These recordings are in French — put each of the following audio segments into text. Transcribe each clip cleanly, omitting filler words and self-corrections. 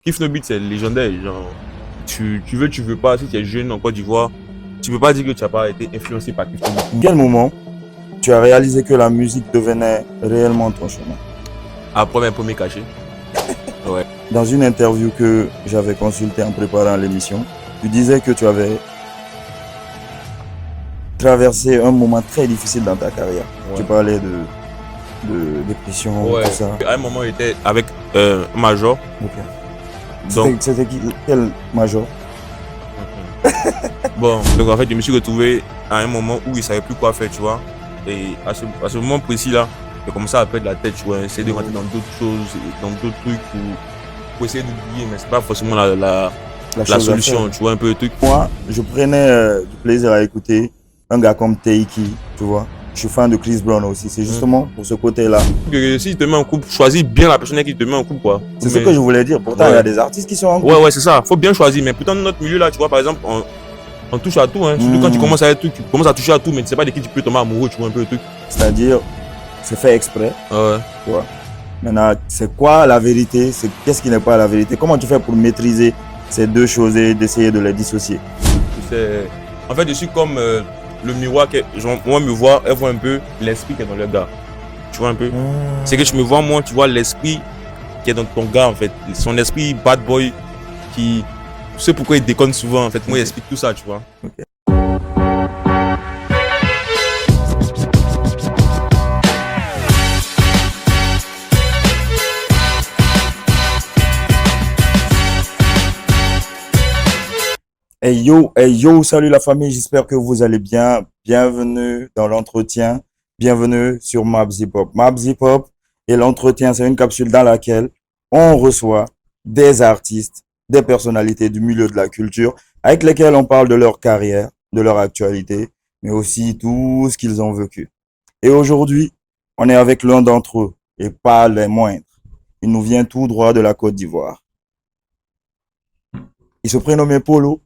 Kif No Beat, c'est légendaire. Genre, tu veux pas, si tu es jeune en Côte d'Ivoire, tu peux pas dire que tu n'as pas été influencé par Kif No Beat. À quel moment tu as réalisé que la musique devenait réellement ton chemin? Après mes premiers cachets. Ouais. Dans une interview que j'avais consultée en préparant l'émission, tu disais que tu avais traversé un moment très difficile dans ta carrière. Ouais. Tu parlais de dépression, Ouais. tout ça. À un moment, j'étais avec un major. Ok. Donc, C'était quel major? bon, donc en fait, je me suis retrouvé à un moment où il ne savait plus quoi faire, tu vois. Et à ce moment précis-là, j'ai commencé à perdre la tête, tu vois, essayer de rentrer dans d'autres choses, dans d'autres trucs pour essayer d'oublier, mais c'est pas forcément la solution, tu vois, un peu le truc. Moi, je prenais du plaisir à écouter un gars comme Teiki, tu vois. Je suis fan de Chris Brown aussi, c'est justement pour ce côté-là. Si tu te mets en couple, choisis bien la personne qui te met en couple, quoi. C'est ce que je voulais dire. Pourtant, il y a des artistes qui sont en couple. Ouais, c'est ça. Faut bien choisir. Mais pourtant, dans notre milieu, là, tu vois, par exemple, on touche à tout. Hein. Surtout quand tu commences à être truc, tu commences à toucher à tout, mais tu sais pas de qui tu peux tomber amoureux, tu vois, un peu le truc. C'est-à-dire, c'est fait exprès. Ouais. Tu vois. Maintenant, c'est quoi la vérité? Qu'est-ce qui n'est pas la vérité? Comment tu fais pour maîtriser ces deux choses et d'essayer de les dissocier? En fait, je suis comme le miroir que moi me vois, elle voit un peu l'esprit qui est dans le gars. Tu vois un peu. C'est que tu me vois, moi, tu vois l'esprit qui est dans ton gars, en fait. Son esprit bad boy qui... Tu sais pourquoi il déconne souvent, en fait. Moi, il explique tout ça, tu vois. Okay. Hey yo, salut la famille, j'espère que vous allez bien. Bienvenue dans l'entretien, bienvenue sur Mabs Hip Hop. Mabs Hip Hop et l'entretien, c'est une capsule dans laquelle on reçoit des artistes, des personnalités du milieu de la culture, avec lesquels on parle de leur carrière, de leur actualité, mais aussi tout ce qu'ils ont vécu. Et aujourd'hui, on est avec l'un d'entre eux, et pas les moindres. Il nous vient tout droit de la Côte d'Ivoire. Il se prénommait Polo.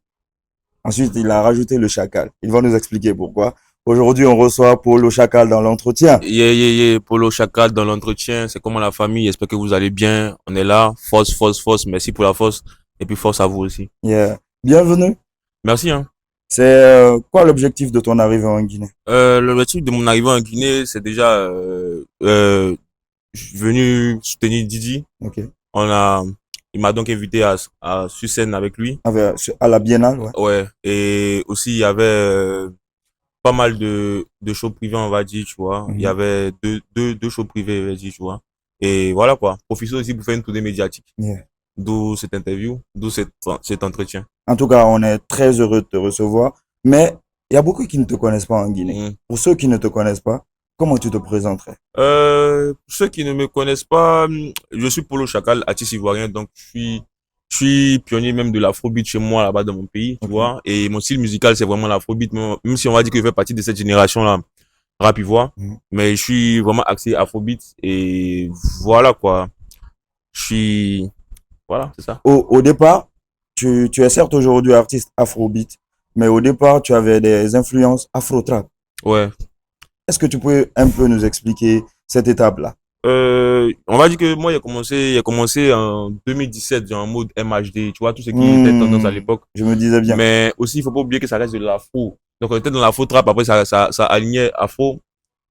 Ensuite, il a rajouté le Chacal. Il va nous expliquer pourquoi. Aujourd'hui, on reçoit Polo Chacal dans l'entretien. Polo Chacal dans l'entretien. C'est comment la famille? J'espère que vous allez bien. On est là. Force. Merci pour la force. Et puis force à vous aussi. Yeah. Bienvenue. Merci. Hein. C'est quoi l'objectif de ton arrivée en Guinée? L'objectif de mon arrivée en Guinée, c'est déjà je suis venu soutenir Didi. Okay. Il m'a donc invité à sur scène avec lui. À la Biennale, ouais. Ouais. Et aussi, il y avait pas mal de shows privés, on va dire, tu vois. Il y avait deux shows privés, on va dire, tu vois. Et voilà, quoi. Profiter aussi pour faire une tournée médiatique. Yeah. D'où cette interview, d'où cet entretien. En tout cas, on est très heureux de te recevoir. Mais il y a beaucoup qui ne te connaissent pas en Guinée. Pour ceux qui ne te connaissent pas, comment tu te présenterais? Pour ceux qui ne me connaissent pas, je suis Polo Chacal, artiste ivoirien, donc je suis pionnier même de l'afrobeat chez moi là-bas dans mon pays, tu vois. Et mon style musical, c'est vraiment l'afrobeat, même si on va dire que je fais partie de cette génération-là, rap ivoire. Mais je suis vraiment axé afrobeat et voilà quoi. Voilà, c'est ça. Au départ, tu es certes aujourd'hui artiste afrobeat, mais au départ, tu avais des influences afro-trap. Ouais. Est-ce que tu peux un peu nous expliquer cette étape-là? On va dire que moi, j'ai commencé en 2017 en mode MHD, tu vois, tout ce qui était tendance à l'époque. Je me disais bien. Mais aussi, il faut pas oublier que ça reste de l'afro. Donc, on était dans l'afro trap, après, ça alignait afro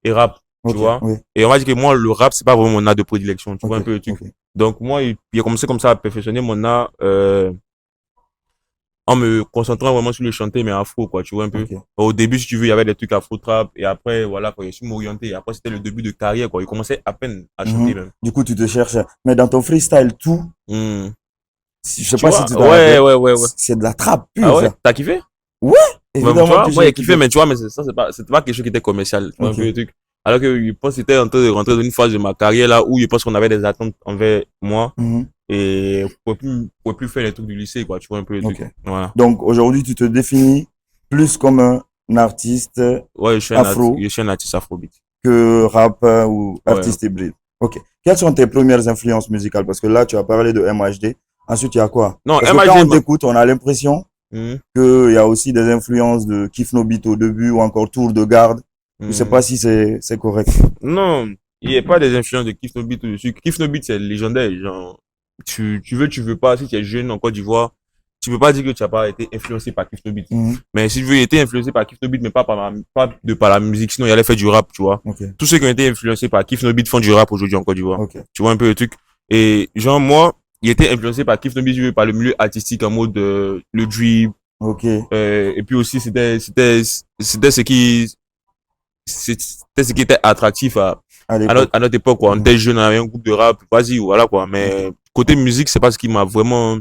et rap, tu vois. Oui. Et on va dire que moi, le rap, c'est pas vraiment mon art de prédilection, tu vois un peu le truc. Donc, moi, j'ai commencé comme ça à perfectionner mon art, en me concentrant vraiment sur le chanter mais afro quoi, tu vois un peu. Au début si tu veux il y avait des trucs afro trap et après voilà quoi, je suis m'orienté et après c'était le début de carrière quoi, il commençait à peine à chanter même. Du coup tu te cherches, mais dans ton freestyle tout, je sais pas si tu t'en rappelles, ouais. C'est de la trappe pure. Ah ouais, t'as kiffé? Ouais, évidemment. Moi j'ai kiffé mais tu vois mais ça c'est pas quelque chose qui était commercial, tu vois un peu le truc. Alors que je pense que c'était en train de rentrer dans une phase de ma carrière là où je pense qu'on avait des attentes envers moi. Et on pouvait plus faire les trucs du lycée, quoi, tu vois un peu le truc. Voilà. Donc aujourd'hui, tu te définis plus comme un artiste afro. Je suis un artiste afrobeat. Que rappeur ou artiste hybride. Ok. Quelles sont tes premières influences musicales? Parce que là, tu as parlé de MHD. Ensuite, il y a quoi? Non, parce MHD. Que quand on t'écoute, on a l'impression qu'il y a aussi des influences de Kif No Beat au début ou encore Tour de Garde. Je sais pas si c'est correct. Non, il n'y a pas des influences de Kif No Beat dessus. Kif No Beat, c'est légendaire. Genre, tu veux pas, si tu es jeune en Côte d'Ivoire, tu peux pas dire que tu n'as pas été influencé par Kif No Beat. Mhm. Mais si tu veux été influencé par Kif No Beat, mais pas la musique, sinon il allait faire du rap, tu vois. Ok, Tous ceux qui ont été influencés par Kif No Beat font du rap aujourd'hui en Côte d'Ivoire. ok, Tu vois un peu le truc. Et genre, moi, il était influencé par Kif No Beat, par le milieu artistique en mode le drip. ok. Et puis aussi, c'était ce qui était attractif À l'époque. à notre époque, quoi. On était jeunes, on avait un groupe de rap, vas-y, voilà, quoi. Mais côté musique, c'est pas ce qui m'a vraiment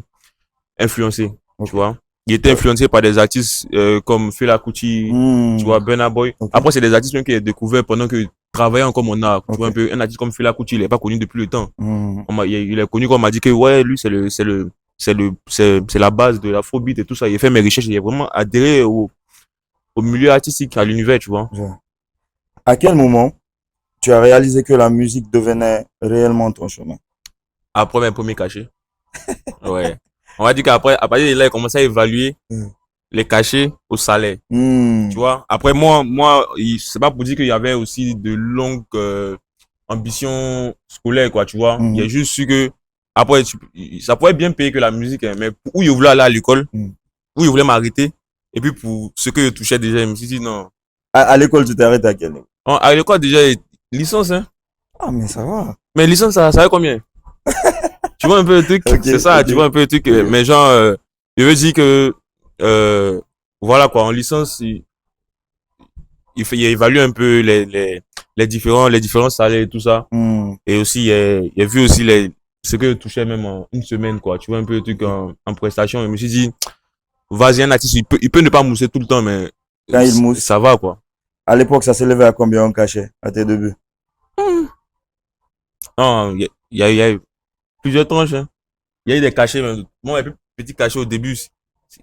influencé, tu Ok. vois. Il était influencé par des artistes comme Fela Kuti, tu vois, Hmm. Burna Boy. Ok. Après, c'est des artistes même qui j'ai découvert pendant que travaillant comme on a, tu Ok. vois, un peu, un artiste comme Fela Kuti, il est pas connu depuis le temps. Hmm. Il est connu quand on m'a dit que, ouais, lui, c'est la base de l'afrobeat et tout ça. Il a fait mes recherches, il a vraiment adhéré au milieu artistique, à l'univers, tu vois. Je- À quel moment tu as réalisé que la musique devenait réellement ton chemin? Après mes premiers cachets. Ouais. On va dire qu'après, à partir de là, il commençait à évaluer Hmm. les cachets au salaire. Hmm. Tu vois. Après, c'est pas pour dire qu'il y avait aussi de longues ambitions scolaires, quoi, tu vois. Il y a Mhm. juste su que, après, ça pourrait bien payer que la musique, hein, mais où il voulait aller à l'école, Hmm. où il voulait m'arrêter, et puis pour ce que je touchais déjà, je me suis dit non. À l'école, tu t'es arrêté à quel niveau? À l'école, déjà, licence, hein. Ah, mais ça va. Mais licence, ça va combien? Tu vois un peu le truc, Ok, c'est ça, ok. tu vois un peu le truc. Ok. Mais genre, je veux dire que, voilà quoi, en licence, il évalue un peu les différents salaires et tout ça. Hmm. Et aussi, il a vu aussi ce que je touchais même en une semaine, quoi. Tu vois un peu le truc en prestation. Je me suis dit, vas-y, un artiste, il peut ne pas mousser tout le temps, mais Quand il mousse. ça va, quoi. À l'époque, ça s'élevait à combien en cachet à tes débuts? Non, il y a eu plusieurs tranches, hein. Il y a eu des cachets, mais moi, les plus petits cachets au début,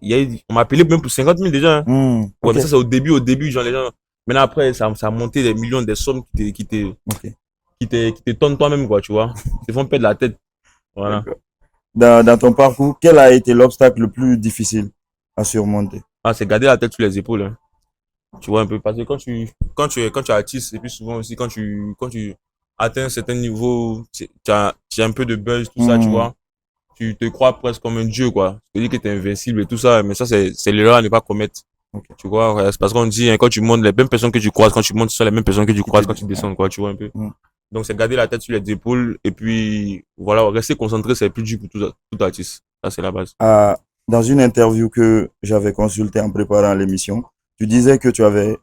on m'a appelé même pour 50 000 déjà, hein. Hmm. Ouais, Ok, mais ça, c'est au début, genre, les gens. Maintenant, après, ça a monté des millions, des sommes ok. qui te tonnent toi-même, quoi, tu vois. Ils te font perdre la tête. Voilà. D'accord. Dans ton parcours, quel a été l'obstacle le plus difficile à surmonter? Ah, c'est garder la tête sur les épaules, hein. Tu vois un peu. Parce que quand tu es artiste, et puis souvent aussi, quand tu atteins un certain niveau, tu as un peu de buzz, tout ça, tu Hmm. vois. Tu te crois presque comme un dieu, quoi. Tu te dis que tu es invincible et tout ça, mais ça, c'est l'erreur à ne pas commettre. Ok. Tu vois, ouais, c'est parce qu'on dit, hein, quand tu montes, les mêmes personnes que tu croises, quand tu montes, ce sont les mêmes personnes que tu Qui te croises quand tu dit. descends, quoi, tu vois un peu. Hmm. Donc, c'est garder la tête sur les épaules et puis, voilà, rester concentré, c'est plus dur pour tout artiste. Ça, c'est la base. Ah, dans une interview que j'avais consultée en préparant l'émission, tu disais que tu avais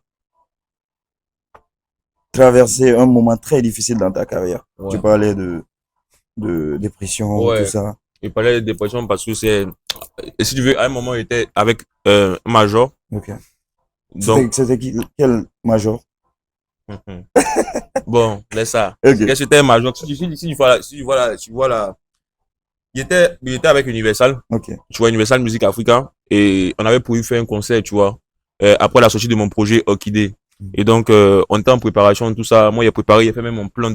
traversé un moment très difficile dans ta carrière. Tu Ouais. parlais de dépression, tout Ouais. ça. Il parlait de dépression parce que et si tu veux, à un moment, il était avec un major. Ok. Donc, Quel major? bon, laisse ça. Ok. Qu'est-ce que c'était un major? Si tu vois là, il était avec Universal. Ok. Tu vois, Universal Music Africa. Et on avait prévu faire un concert, tu vois, après la sortie de mon projet Orchidée. Et donc, on était en préparation, tout ça. Moi, il a fait même mon plan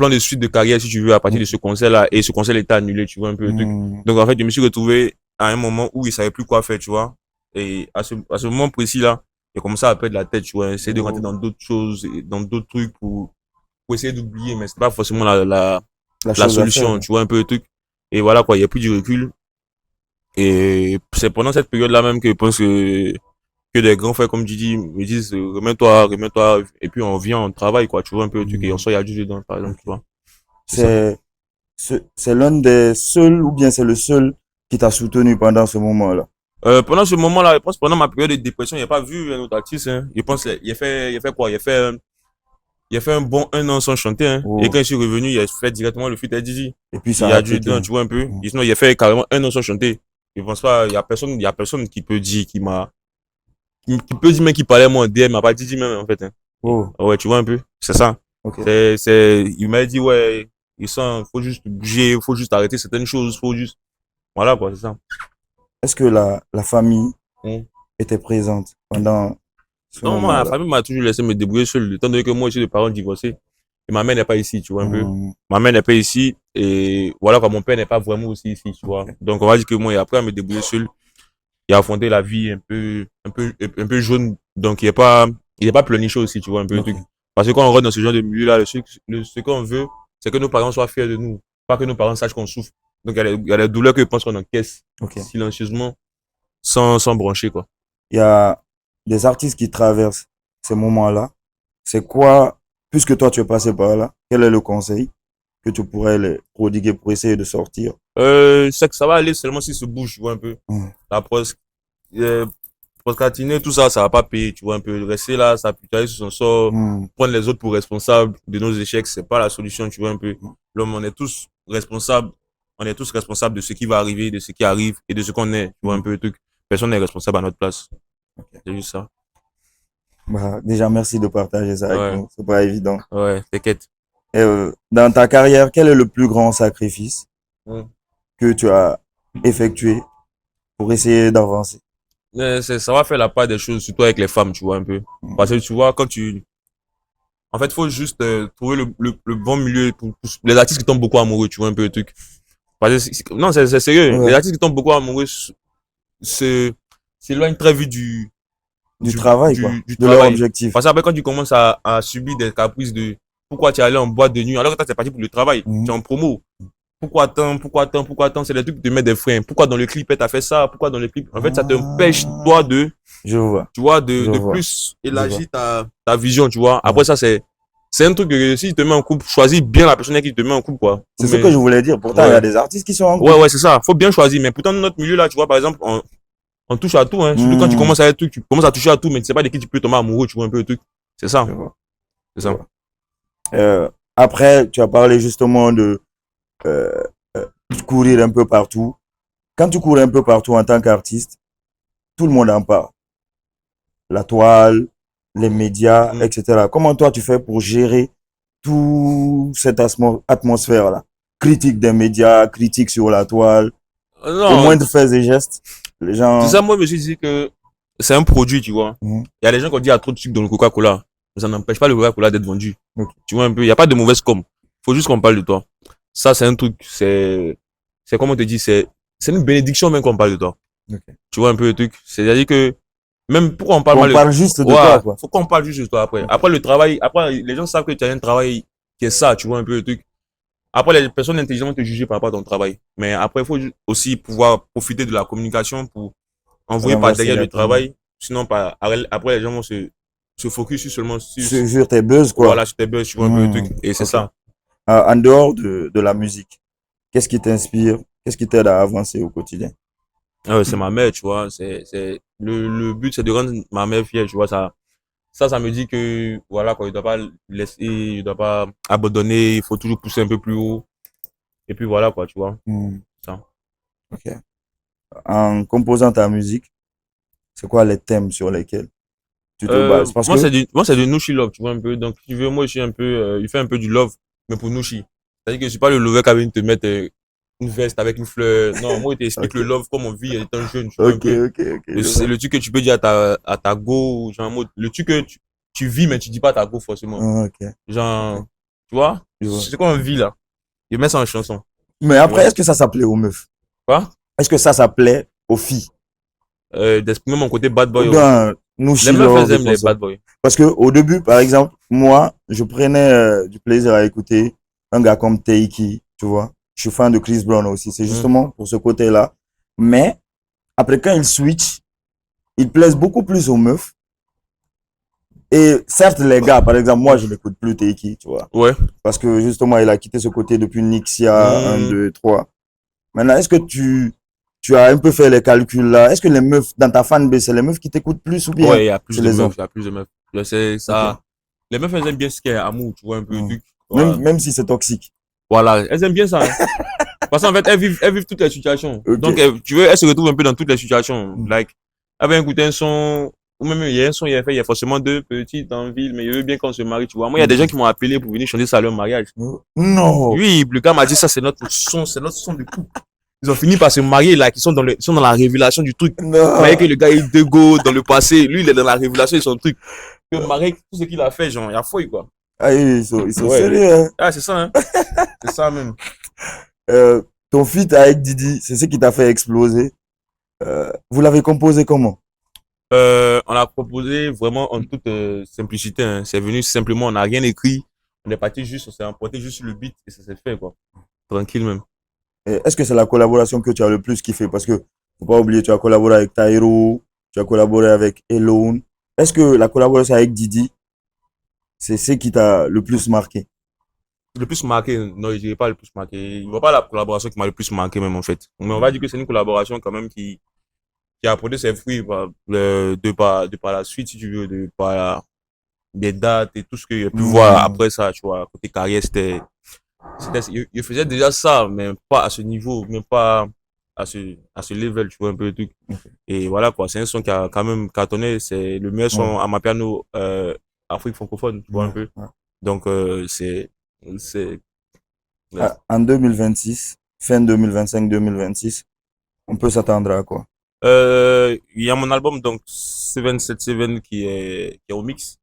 de suite de carrière, si tu veux, à partir de ce concert-là. Et ce concert était annulé, tu vois, un peu le truc. Hmm. Donc, en fait, je me suis retrouvé à un moment où il savait plus quoi faire, tu vois. Et à ce moment précis-là, j'ai commencé à perdre la tête, tu vois, essayer de rentrer Oh. dans d'autres choses, dans d'autres trucs pour essayer d'oublier, mais c'est pas forcément La la chose à faire. solution, tu vois, un peu le truc. Et voilà, quoi, il y a plus du recul. Et c'est pendant cette période-là même que je pense que des grands frères, comme Didi, me disent, remets-toi, et puis on vient, on travaille, quoi, tu vois, un peu le truc, et on Hmm. sort, il y a du dedans, par exemple, Ok. tu vois. C'est ça. C'est, c'est l'un des seuls, ou bien c'est le seul qui t'a soutenu pendant ce moment-là. Pendant ce moment-là, je pense, pendant ma période de dépression, il n'a pas vu un autre artiste, hein. Je pense, il a fait quoi? Il a fait un bon 1 an sans chanter, hein. Et Oh. quand je suis revenu, il a fait directement le feat à Didi. Et puis ça Il a a dû pété. dedans, tu vois un peu. Hmm. Et sinon, il a fait carrément 1 an sans chanter. Je pense pas, il y a personne qui peut dire, qui peut dire même qu'il parlait moi en DM, il m'a pas dit même, en fait, hein. Oh. Ouais, tu vois un peu. C'est ça. Ok. Il m'a dit, ouais, faut juste bouger, faut juste arrêter certaines choses, faut juste, voilà, quoi, c'est ça. Est-ce que la famille Mm. était présente pendant ce Non, moi, la moment-là? famille m'a toujours laissé me débrouiller seul, étant donné que moi, j'ai des parents divorcés. Et ma mère n'est pas ici, tu vois un peu. Hmm. Ma mère n'est pas ici, et voilà, quoi, mon père n'est pas vraiment aussi ici, tu vois. Donc, on va dire que moi, j'ai appris à me débrouiller seul et à affronter la vie un peu jaune. Donc, il est pas pleurnicheux aussi, tu vois, un peu le Ok. truc. Parce que quand on rentre dans ce genre de milieu-là, ce qu'on veut, c'est que nos parents soient fiers de nous. pas que nos parents sachent qu'on souffre. Donc, il y a les douleurs que je pense qu'on encaisse Ok. silencieusement, sans broncher, quoi. Il y a des artistes qui traversent ces moments-là. C'est quoi, puisque toi tu es passé par là, quel est le conseil que tu pourrais les prodiguer pour essayer de sortir? C'est que ça va aller seulement si se bouge, tu vois, un peu. Hmm. La prose, procrastiner, tout ça, ça va pas payer, tu vois, un peu. Rester là, s'appuyer sur son sort, Hmm. prendre les autres pour responsables de nos échecs, c'est pas la solution, tu vois, un peu. L'homme, on est tous responsables. On est tous responsables de ce qui va arriver, de ce qui arrive et de ce qu'on est, tu vois, un peu le truc. Personne n'est responsable à notre place. C'est juste ça. Bah, déjà, merci de partager ça avec Ouais, nous. C'est pas évident. ouais, t'inquiète. Et, dans ta carrière, quel est le plus grand sacrifice Ouais. que tu as effectué pour essayer d'avancer? Mais ça va faire la part des choses, surtout avec les femmes, tu vois, un peu. Parce que tu vois, en fait, faut juste trouver le bon milieu pour les artistes qui tombent beaucoup amoureux, tu vois, un peu le truc. Parce que non, c'est sérieux. Les Ouais. artistes qui tombent beaucoup amoureux se s'éloignent très vite Du travail, quoi. du De leur travail. objectif. Parce que après, quand tu commences à subir des caprices de pourquoi tu es allé en boîte de nuit, alors que toi, t'es parti pour le travail, Mhm. tu es en promo. Pourquoi tant, pourquoi tant, pourquoi tant, c'est des trucs qui te mettent des freins. Pourquoi dans le clip, t'as fait ça? Pourquoi dans le clip? En fait, ça t'empêche, toi, Ah, je vois, tu vois, je de vois, plus je vois. élargir ta vision, tu vois. Ouais. Après, ça, c'est un truc que si tu te mets en couple, choisis bien la personne qui te met en couple, quoi. C'est ce que Mais, je voulais dire. Pourtant, il y a ouais. des artistes qui sont en Ouais, couple. ouais, c'est ça. Faut bien choisir. Mais pourtant, dans notre milieu, là, tu vois, par exemple, on touche à tout, hein. Surtout quand tu Hmm, commences à être truc, tu commences à toucher à tout, mais tu sais pas de qui tu peux tomber amoureux, tu vois, un peu le truc. C'est ça. je vois, C'est je ça. vois. Après, tu as parlé justement de euh, courir un peu partout. Quand tu cours un peu partout en tant qu'artiste, tout le monde en parle. La toile, les médias, Mm. etc. Comment toi tu fais pour gérer toute cette atmosphère-là? Critique des médias, critique sur la toile, au Non, moindre fait et gestes, les c'est gens. ça, moi, je me suis dit que c'est un produit, tu vois. Mhm. Il y a des gens qui ont dit il y a trop de sucre dans le Coca-Cola. Mais ça n'empêche pas le Coca-Cola d'être vendu. Ok. Tu vois un peu, il n'y a pas de mauvaise com. Faut juste qu'on parle de toi. Ça, c'est un truc, c'est comme on te dit, c'est une bénédiction même qu'on parle de toi. Ok. Tu vois un peu le truc. C'est-à-dire que, même pourquoi on parle On mal parle juste de ouais, toi, quoi. faut qu'on parle juste de toi après. Ok. Après le travail, après, les gens savent que tu as un travail qui est ça, tu vois un peu le truc. Après, les personnes intelligentes vont te juger par rapport à ton travail. Mais après, il faut aussi pouvoir profiter de la communication pour envoyer par Renverser derrière la le tendance. travail. Sinon, après, les gens vont se focus seulement Sur tes buzz, quoi. voilà, sur tes buzz, tu vois un peu le truc. Hmm, Et c'est ok. ça. En dehors de la musique, qu'est-ce qui t'inspire? Qu'est-ce qui t'aide à avancer au quotidien? Ah ouais, c'est ma mère, tu vois. Le but, c'est de rendre ma mère fière, tu vois. Ça me dit que, voilà, quoi, il doit pas laisser, il doit pas abandonner, il faut toujours pousser un peu plus haut. Et puis voilà, quoi, tu vois. Hmm, Ça. ok. En composant ta musique, c'est quoi les thèmes sur lesquels tu te bases? Parce que, Moi, c'est du Nushi Love, tu vois, un peu. Donc, si tu veux, moi, je suis un peu, il fait un peu du love, mais pour Nushi. C'est-à-dire que je suis pas le lover qui vient te mettre une veste avec une fleur. Non, moi, il t'explique ok, le love comme on vit étant jeune, tu vois, un ok, peu. ok, ok, je C'est vois. le truc que tu peux dire à ta go, genre, en mode, le truc que tu vis, mais tu dis pas à ta go, forcément. Ah, ok, ok, Genre, tu vois, je vois. c'est comme on vit, là. Il met ça en chanson, Mais tu après, vois. est-ce que ça plaît aux meufs? Quoi? Est-ce que ça plaît aux filles? D'exprimer mon côté bad Ou boy. bien, nous, Les meufs, chillers elles et aiment les consorts? bad boys. Parce que au début, par exemple, moi, je prenais du plaisir à écouter un gars comme Taiki, tu vois. Je suis fan de Chris Brown aussi. C'est Hmm. justement pour ce côté-là. Mais après, quand il switch, il plaise beaucoup plus aux meufs. Et certes, les gars, par exemple, moi, je n'écoute plus Taiki, tu vois. Ouais. Parce que justement, il a quitté ce côté depuis Nixia un Hmm. 2 trois. Maintenant, est-ce que tu as un peu fait les calculs là? Est-ce que les meufs, dans ta fanbase, c'est les meufs qui t'écoutent plus ou bien Ouais, il y a plus c'est de les hommes? meufs, il y a plus de meufs. Je sais, Ok. ça. Les meufs, elles aiment bien ce qu'est amour, tu vois, un peu le Hmm. truc. Même, Voilà. même si c'est toxique. Voilà, elles aiment bien ça, hein. Parce qu'en fait, elles vivent toutes les situations. Ok. Donc, tu veux, elles se retrouvent un peu dans toutes les situations. Hmm. Like, elles veulent écouter un son, ou même, il y a un son, il y a forcément deux petites en ville, mais il veut bien qu'on se marie, tu vois. Moi, il y a des gens qui m'ont appelé pour venir chanter ça à leur mariage. Non. Oui, le gars m'a dit ça, c'est notre son de couple. Ils ont fini par se marier, là, ils sont ils sont dans la révélation du truc. Vous voyez Non. que le gars est de go dans le passé, lui, il est dans la révélation de son truc. Le mari, tout ce qu'il a fait, genre, il a fouille, quoi. Ah, ils sont Ouais. sérieux, hein. Ah, c'est ça, hein. C'est ça même. Ton feat avec Didi, c'est ce qui t'a fait exploser. Vous l'avez composé comment? On l'a proposé vraiment en toute simplicité, hein. C'est venu simplement, on n'a rien écrit. On est parti juste, on s'est emporté juste sur le beat et ça s'est fait, quoi. tranquille même. Et est-ce que c'est la collaboration que tu as le plus kiffé? Parce que, faut pas oublier, tu as collaboré avec Tyro, tu as collaboré avec Elone. Est-ce que la collaboration avec Didi, c'est ce qui t'a le plus marqué? Le plus marqué, non, je dirais pas le plus marqué. Il ne voit pas la collaboration qui m'a le plus marqué même en fait. Mais on va dire que c'est une collaboration quand même qui a apporté ses fruits de par la suite, si tu veux, de par des dates et tout ce que j'ai pu voir après ça, tu vois. Côté carrière, je faisais déjà ça, mais pas à ce niveau, même pas à ce level, tu vois, un peu le truc. Et voilà, quoi. C'est un son qui a quand même cartonné. C'est le meilleur son Ouais, à ma piano, Afrique francophone, tu vois, un ouais, peu. ouais. Donc, c'est, ouais. Ah, en 2026, fin 2025-2026, on peut s'attendre à quoi? Il y a mon album, donc, 777 qui est au mix.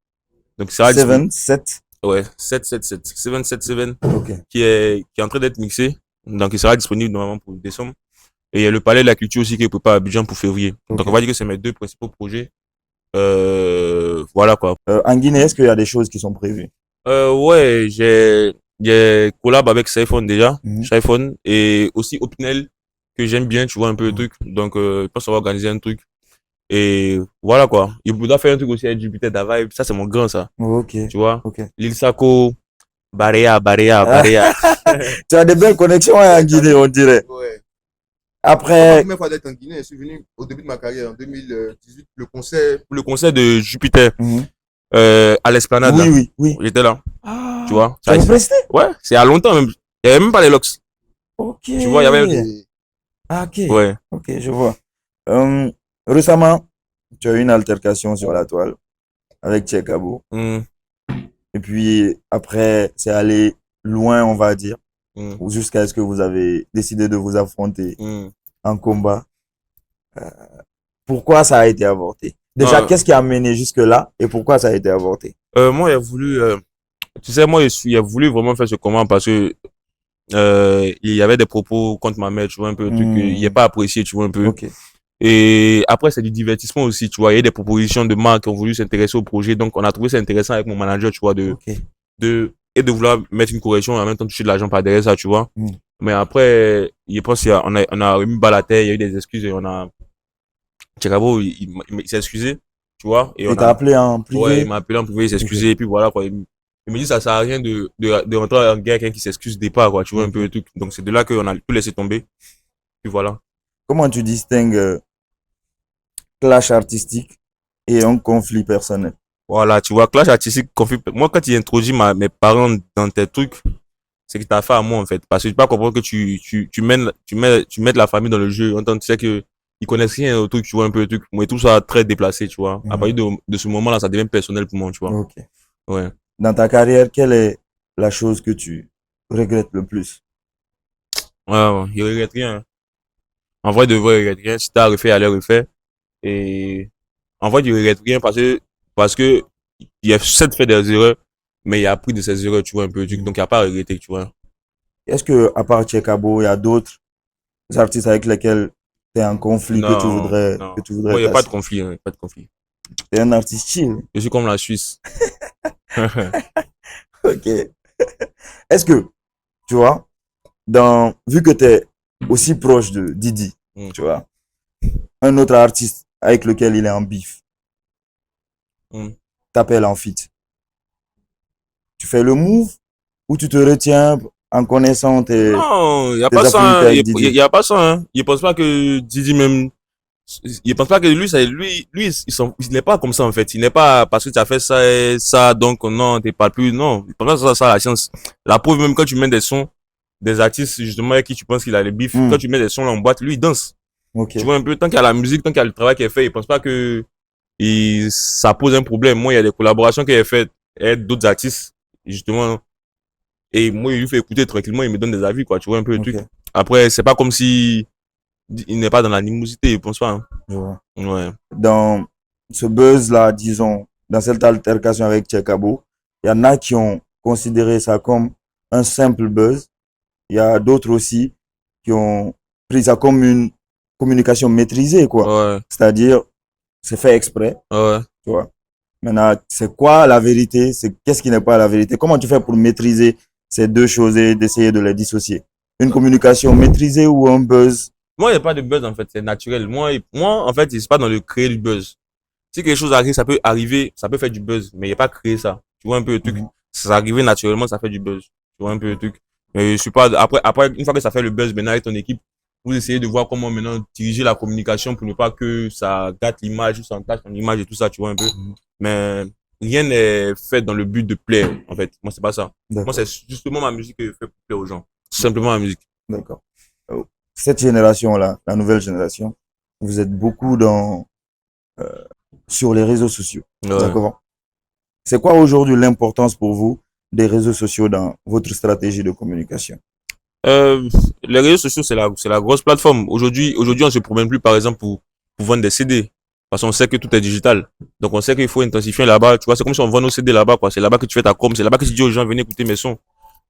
Donc, il sera disponible. 7, 7. Ouais, 777. 777 Ok, qui est en train d'être mixé. Donc, il sera disponible normalement pour décembre. Et il y a le Palais de la Culture aussi qui est préparé à Abidjan pour février. Donc, ok. on va dire que c'est mes deux principaux projets. Voilà, quoi. En Guinée, est-ce qu'il y a des choses qui sont prévues? Ouais, j'ai collab avec Saiphone déjà. Mhm, Saiphone. Et aussi Opinel, que j'aime bien, tu vois, un peu le mhm. truc. Donc, je pense qu'on va organiser un truc. Et voilà, quoi. Il voudra faire un truc aussi avec Jupiter Da Vibe. Ça, c'est mon grand, ça. Ok, Tu vois. ok. Lil Sako, Barea, Barea, Ah, Barea. tu as des belles connexions hein, en Guinée, on dirait. Ouais. C'est ma Après, première fois d'être en Guinée. Je suis venu au début de ma carrière en 2018, le concert. Pour le concert de Jupiter, mhm. à l'Esplanade, Oui, là. oui, oui. J'étais là. Tu Ah, vois. tu avais presté? Ouais, c'est à longtemps même. Il y avait même pas les locks. Ok. Tu vois, il y avait, Et Ah, ok, ouais. ok, je vois. Euh, récemment, tu as eu une altercation sur la toile avec Tchekabo. Hum, Et puis après, c'est allé loin, on va dire, hum, ou jusqu'à ce que vous avez décidé de vous affronter hum. en combat. Pourquoi ça a été avorté? Déjà, Non, qu'est-ce qui a mené jusque-là et pourquoi ça a été avorté? moi, il a voulu, tu sais, moi, il a voulu vraiment faire ce combat parce que, il y avait des propos contre ma mère, tu vois, un peu, le truc, il n'est Hmm, pas apprécié, tu vois, un peu. ok. Et après, c'est du divertissement aussi, tu vois. Il y a des propositions de marques qui ont voulu s'intéresser au projet. Donc, on a trouvé ça intéressant avec mon manager, tu vois, Ok. et de vouloir mettre une correction et en même temps toucher de l'argent par derrière ça, tu vois. Hmm. Mais après, je pense on a remis bas la terre, il y a eu des excuses et on a, Tchekabo, il s'est excusé, tu vois, et Il on t'a a, appelé en ouais, il privé? m'a appelé en privé, il s'est Ok. excusé, et puis voilà, quoi. Il me dit, ça sert à rien de rentrer en guerre avec quelqu'un qui s'excuse des pas, quoi, tu vois, un peu le Ok. truc. Donc, c'est de là qu'on a tout laissé tomber, puis voilà. Comment tu distingues clash artistique et un conflit personnel? Voilà, tu vois, clash artistique, conflit. Moi, quand il introduit mes parents dans tes trucs, c'est que t'as affaire à moi, en fait. Parce que je peux pas comprendre que tu mets la famille dans le jeu. En tant que tu sais que ils connaissent rien au truc, tu vois, un peu le truc. Moi, tout ça très déplacé, tu vois. À partir Mhm. de ce moment-là, ça devient personnel pour moi, tu vois. Ok. Ouais. Dans ta carrière, quelle est la chose que tu regrettes le plus? Ouais, ouais, il regrette rien, hein. En vrai, de vrai, il regrette rien. Si t'as refait, allez refaire. Et en vrai, il regrette rien parce que il a certes fait des erreurs, mais il a appris de ses erreurs, tu vois, un peu le truc. Mhm. Donc, il n'y a pas à regretter, tu vois. Est-ce que, à part Tchekabo, il y a d'autres artistes avec lesquels tu es en conflit Non, que non. tu voudrais Moi, il n'y a pas de casser? conflit, hein, pas de conflit. Tu es un artiste chill. Je suis comme la Suisse. Ok. Est-ce que, tu vois, vu que tu es aussi proche de Didi, Mm, tu vois, un autre artiste avec lequel il est en bif mm. t'appelle en feat, tu fais le move ou tu te retiens en connaissant Non, il n'y a pas tes ça, affinités hein. avec Il Didi? y a pas ça, hein. Il pense pas que Didi même, il pense pas que lui, il n'est pas comme ça, en fait. Il n'est pas parce que tu as fait ça et ça, donc non, t'es pas plus, non. Il pense pas que ça, la chance. La preuve, même quand tu mets des sons, des artistes, justement, avec qui tu penses qu'il a les bifs, Hmm, quand tu mets des sons là en boîte, lui, il danse. ok, Tu vois un peu, tant qu'il y a la musique, tant qu'il y a le travail qui est fait, il pense pas que ça pose un problème. Moi, il y a des collaborations qu'il a faites avec d'autres artistes, justement. Et moi, il lui fait écouter tranquillement, il me donne des avis, quoi. Tu vois un peu le truc. ok, Après, c'est pas comme si il n'est pas dans l'animosité, je pense pas, hein. je vois. Ouais. Dans ce buzz-là, disons, dans cette altercation avec Tchekabo, il y en a qui ont considéré ça comme un simple buzz. Il y a d'autres aussi qui ont pris ça comme une communication maîtrisée, quoi. Ouais. C'est-à-dire, c'est fait exprès, Ouais. tu vois. Maintenant, c'est quoi la vérité? C'est qu'est-ce qui n'est pas la vérité? Comment tu fais pour maîtriser ces deux choses et d'essayer de les dissocier? Une communication maîtrisée ou un buzz? Moi, il n'y a pas de buzz, en fait. C'est naturel. Moi, en fait, c'est pas dans le créer du buzz. Si quelque chose arrive, ça peut arriver, ça peut faire du buzz, mais il n'y a pas créer ça. Tu vois un peu le truc. Mhm. Ça arrive naturellement, ça fait du buzz. Tu vois un peu le truc. Mais je suis pas, après, une fois que ça fait le buzz, maintenant, avec ton équipe, vous essayez de voir comment maintenant diriger la communication pour ne pas que ça gâte l'image ou ça entache ton image et tout ça, tu vois un peu. Mhm. Mais rien n'est fait dans le but de plaire, en fait. Moi, c'est pas ça. Moi, D'accord. c'est justement ma musique que je fais pour plaire aux gens. Tout simplement ma musique. D'accord. Cette génération-là, la nouvelle génération, vous êtes beaucoup euh, sur les réseaux sociaux. Ouais. D'accord. C'est quoi aujourd'hui l'importance pour vous des réseaux sociaux dans votre stratégie de communication? Les réseaux sociaux, c'est la grosse plateforme. Aujourd'hui, on se promène plus, par exemple, pour vendre des CD. Parce qu'on sait que tout est digital. Donc, on sait qu'il faut intensifier là-bas. Tu vois, c'est comme si on vend nos CD là-bas, quoi. C'est là-bas que tu fais ta com. C'est là-bas que tu dis aux gens, venez écouter mes sons.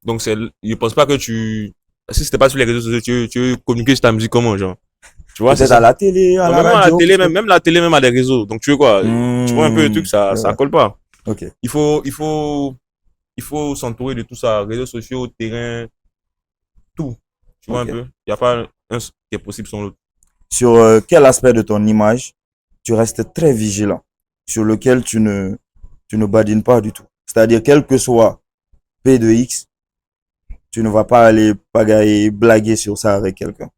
Donc, je pense pas que si c'était pas sur les réseaux sociaux, tu veux communiquer sur ta musique comment, genre. Tu vois, c'est Peut-être à ça. la télé, à Donc, la même à la radio. télé, même la télé, même à des réseaux. Donc, tu veux quoi? Tu vois un peu le truc, ça Ouais. colle pas. Ok. Il faut s'entourer de tout ça. Réseaux sociaux, terrain, tout. Tu vois un Ok. peu? Il n'y a pas un qui est possible sans l'autre. Sur quel aspect de ton image tu restes très vigilant, sur lequel tu ne badines pas du tout. C'est-à-dire, quel que soit P de X, tu ne vas pas aller pagailler, blaguer sur ça avec quelqu'un.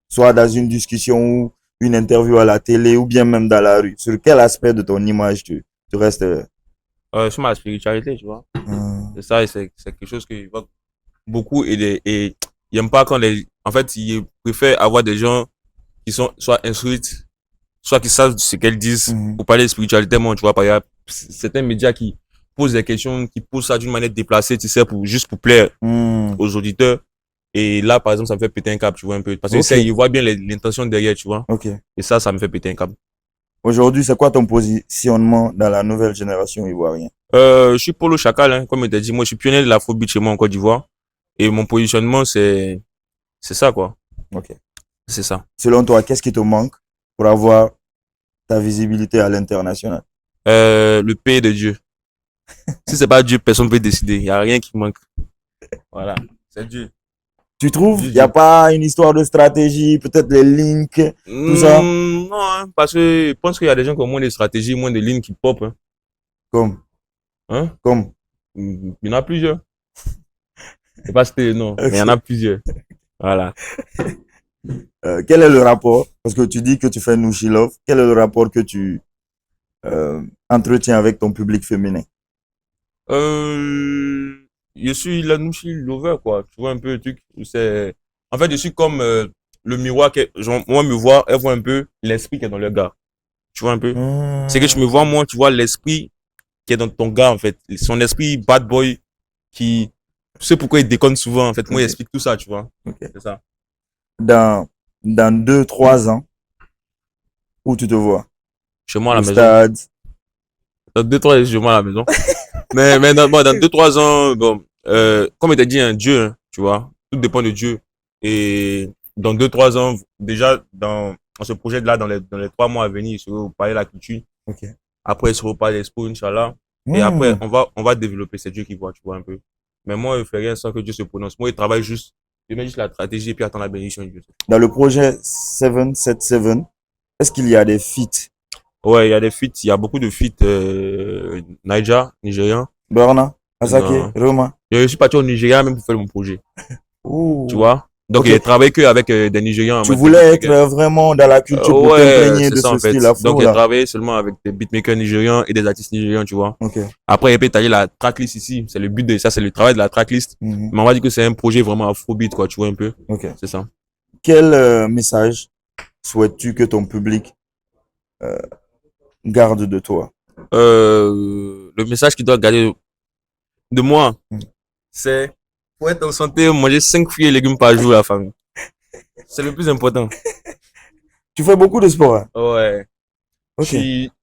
Soit dans une discussion ou une interview à la télé ou bien même dans la rue. Sur quel aspect de ton image tu restes. Sur ma spiritualité, tu vois. Hmm. C'est ça, et c'est quelque chose que je vois beaucoup et ils n'aiment pas quand en fait, ils préfèrent avoir des gens qui sont soit instruits, soit qui savent ce qu'elles disent Mhm. pour parler de spiritualité. Moi, tu vois, par exemple, certains médias qui posent des questions, qui posent ça d'une manière déplacée, tu sais, juste pour plaire Hmm. aux auditeurs. Et là, par exemple, ça me fait péter un câble, tu vois, un peu. Parce que Ok. ça, ils voient bien l'intention derrière, tu vois. Ok. Et ça me fait péter un câble. Aujourd'hui, c'est quoi ton positionnement dans la nouvelle génération ivoirienne? Je suis Polo Chacal, hein, comme je t'ai dit. Moi, je suis pionnier de l'afrobeat chez moi en Côte d'Ivoire. Et mon positionnement, c'est ça, quoi. Ok. C'est ça. Selon toi, qu'est-ce qui te manque pour avoir ta visibilité à l'international? Le pays de Dieu. Si c'est pas Dieu, personne ne peut décider. Il n'y a rien qui manque. Voilà. C'est Dieu. Tu trouves? Dieu, Il n'y a Dieu. pas une histoire de stratégie, peut-être les links, tout ça? Non, hein, parce que je pense qu'il y a des gens qui ont moins de stratégie, moins de lignes qui pop. Hein. Comme, Hein? comme. Il y en a plusieurs. C'est pas citer, non, mais il y en Ok. a plusieurs. Voilà. Quel est le rapport? Parce que tu dis que tu fais Nushi Love. Quel est le rapport que tu entretiens avec ton public féminin? Euh, je suis Lanouchi Lover, quoi. Tu vois un peu le truc. En fait, je suis comme le miroir genre, moi, me voir, elle voit un peu l'esprit qui est dans le gars. Tu vois un peu? C'est que tu me vois, moi, tu vois l'esprit qui est dans ton gars, en fait. Son esprit bad boy qui, tu sais pourquoi il déconne souvent, en fait. Moi, il Ok. explique tout ça, tu vois. Ok. C'est ça. Dans 2, 3 ans, où tu te vois? Chez moi à la Au maison. stade? Dans 2, 3 ans, chez moi à la maison. Mais dans 2, 3 ans, bon, comme il t'a dit, un Dieu, hein, tu vois. Tout dépend de Dieu. Et dans 2, 3 ans, déjà, dans ce projet-là, dans les 3 mois à venir, il sera au Palais de la Culture. Ok. Après, il sera au Palais d'Expo, Inch'Allah. Et après, Hmm. on va développer. C'est Dieu qui voit, tu vois, un peu. Mais moi, je fais rien sans que Dieu se prononce. Moi, je travaille juste. Je mets juste la stratégie et puis attends la bénédiction de Dieu. Dans le projet 777, est-ce qu'il y a des feats? Ouais, il y a des feats. Il y a beaucoup de feats, Niger, Nigérian. Burna, Asake, Non. Roma? Je suis parti au Nigeria même pour faire mon projet. Tu Ouh. vois? Donc, Ok. il travaille que avec des Nigérians en Tu mode voulais être beatmaker. vraiment dans la culture pour Ouais, t'imprégner c'est de ça ce en fait. style Donc, afro il là. travaillé seulement avec des beatmakers nigérians et des artistes nigérians, tu vois. Ok. Après, il peut tailler la tracklist ici. C'est le but de ça, c'est le travail de la tracklist. Mhm. Mais on va dire que c'est un projet vraiment afrobeat, quoi, tu vois un peu. Ok. C'est ça. Quel message souhaites-tu que ton public garde de toi? Le message qu'il doit garder de moi, Mhm. c'est pour être en santé, manger 5 fruits et légumes par jour, la famille. C'est le plus important. Tu fais beaucoup de sport, hein? Ouais. Ok.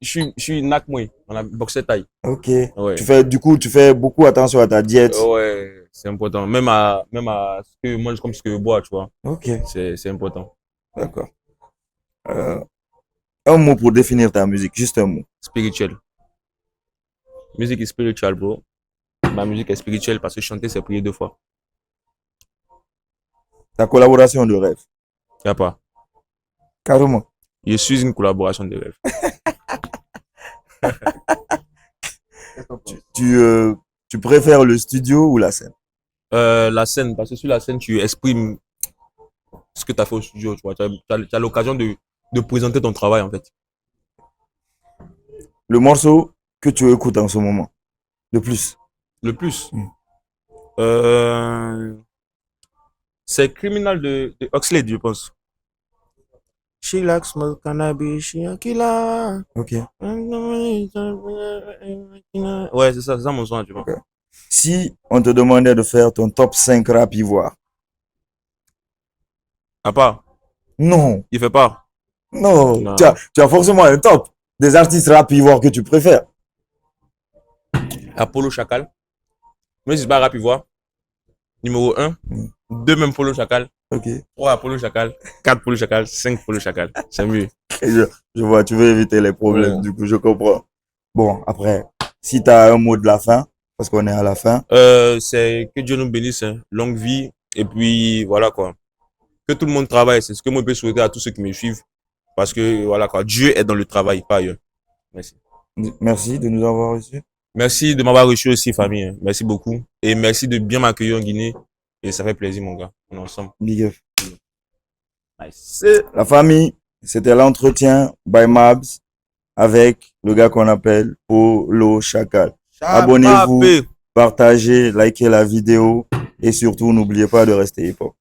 Je suis Nakmoy, on a boxé taille. Ok. Ouais. Tu fais beaucoup attention à ta diète. Ouais, c'est important. Même à ce que mange comme ce que je bois, tu vois. Ok. C'est important. D'accord. Euh, un mot pour définir ta musique, juste un mot. Spirituel. Musique est spirituelle, bro. Ma musique est spirituelle parce que chanter, c'est prier 2 fois. Ta collaboration de rêve. Y a pas. Carrément. Je suis une collaboration de rêve. Tu préfères le studio ou la scène? La scène, parce que sur la scène, tu exprimes ce que tu as fait au studio, tu vois. Tu as l'occasion de présenter ton travail, en fait. Le morceau que tu écoutes en ce moment, le plus. Le plus. Mm. C'est Criminal de Oxlade, je pense. She likes smoke cannabis, she a killer. Ok. Ouais, c'est ça mon son, tu vois. Ok. Si on te demandait de faire ton top 5 rap ivoire. À part, Non, il fait pas. non. Non. Tu as forcément un top des artistes rap ivoire que tu préfères. Apollo Chacal. Mais c'est pas rap ivoire. Numéro 1. Mm. 2 même Polo Chacal. Ok. 3 Apollo Chacal. 4 Polo Chacal. 5 Polo Chacal. C'est mieux. Et je vois, tu veux éviter les problèmes, Ouais. du coup, je comprends. Bon, après, si tu as un mot de la fin, parce qu'on est à la fin. C'est que Dieu nous bénisse, hein. Longue vie. Et puis, voilà quoi. Que tout le monde travaille. C'est ce que moi je peux souhaiter à tous ceux qui me suivent. Parce que, voilà quoi. Dieu est dans le travail, pas ailleurs. Merci. Merci de nous avoir reçus. Merci de m'avoir reçu aussi, famille, hein. Merci beaucoup. Et merci de bien m'accueillir en Guinée. Et ça fait plaisir, mon gars. On est ensemble. Big up. Nice. La famille, c'était l'entretien by Mabs avec le gars qu'on appelle Polo Chacal. Abonnez-vous, Chapapé. partagez, likez la vidéo et surtout n'oubliez pas de rester hip-hop.